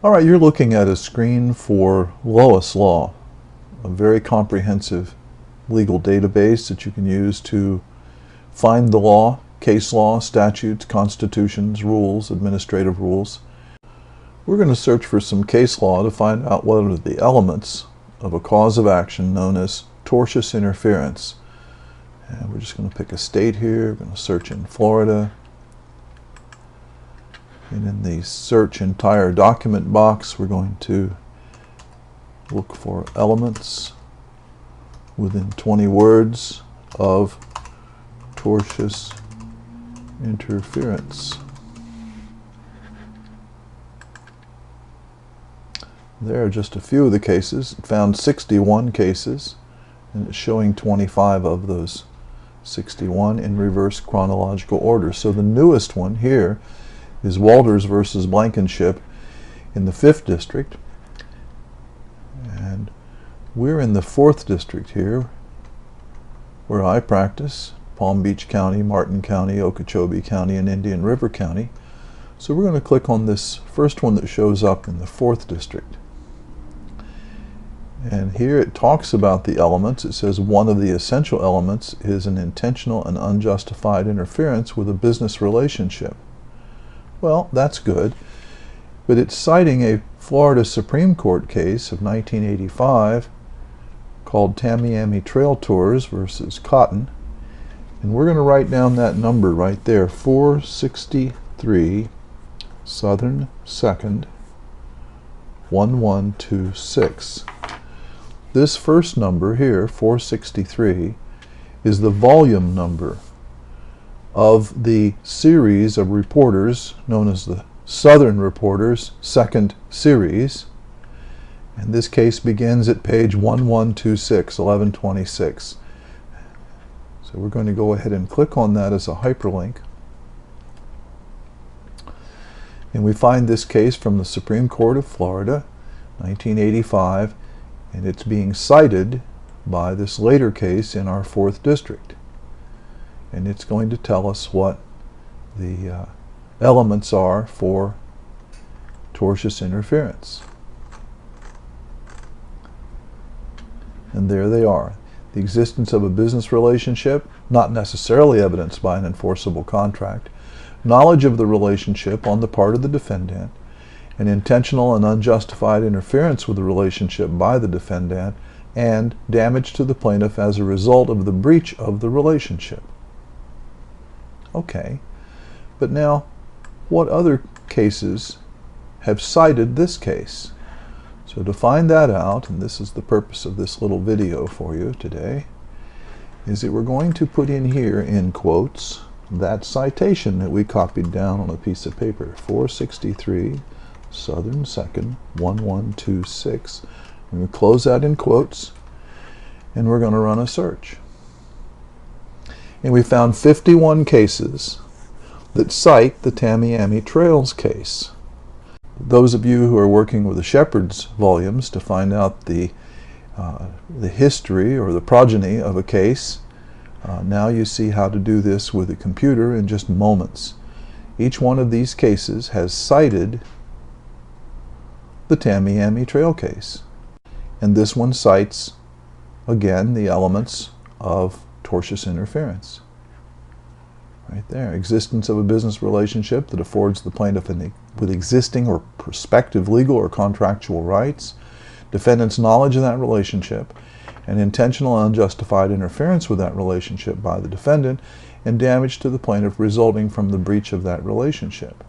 All right, you're looking at a screen for Lois Law, a very comprehensive legal database that you can use to find the law, case law, statutes, constitutions, rules, administrative rules. We're going to search for some case law to find out what are the elements of a cause of action known as tortious interference. And we're just going to pick a state here. We're going to search in Florida. And in the search entire document box, we're going to look for elements within 20 words of tortious interference. There are just a few of the cases. It found 61 cases, and it's showing 25 of those 61 in reverse chronological order. So the newest one here is Walters versus Blankenship in the 5th District. And we're in the 4th District here, where I practice, Palm Beach County, Martin County, Okeechobee County, and Indian River County. So we're going to click on this first one that shows up in the 4th District. And here it talks about the elements. It says one of the essential elements is an intentional and unjustified interference with a business relationship. Well, that's good, but it's citing a Florida Supreme Court case of 1985 called Tamiami Trail Tours versus Cotton, and we're going to write down that number right there, 463 Southern 2nd 1126. This first number here, 463, is the volume number of the series of reporters known as the Southern Reporters Second Series. And this case begins at page 1126, 1126. So we're going to go ahead and click on that as a hyperlink. And we find this case from the Supreme Court of Florida, 1985, and it's being cited by this later case in our 4th District. And it's going to tell us what the elements are for tortious interference. And there they are. The existence of a business relationship, not necessarily evidenced by an enforceable contract, knowledge of the relationship on the part of the defendant, an intentional and unjustified interference with the relationship by the defendant, and damage to the plaintiff as a result of the breach of the relationship. Okay, but now what other cases have cited this case? So to find that out, and this is the purpose of this little video for you today, is that we're going to put in here in quotes that citation that we copied down on a piece of paper, 463 Southern 2nd 1126. We're going to close that in quotes, and we're going to run a search. And we found 51 cases that cite the Tamiami Trails case. Those of you who are working with the Shepherd's volumes to find out the history or the progeny of a case, now you see how to do this with a computer in just moments. Each one of these cases has cited the Tamiami Trail case. And this one cites, again, the elements of tortious interference. Right there. Existence of a business relationship that affords the plaintiff with existing or prospective legal or contractual rights, defendant's knowledge of that relationship, and intentional and unjustified interference with that relationship by the defendant, and damage to the plaintiff resulting from the breach of that relationship.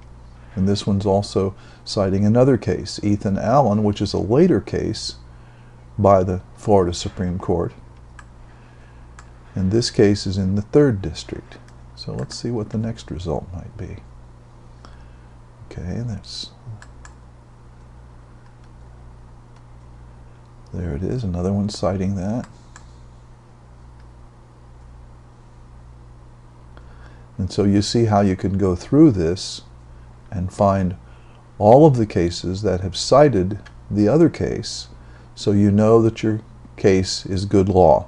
And this one's also citing another case, Ethan Allen, which is a later case by the Florida Supreme Court. And this case is in the 3rd District. So let's see what the next result might be. Okay, there it is, another one citing that. And so you see how you can go through this and find all of the cases that have cited the other case, so you know that your case is good law.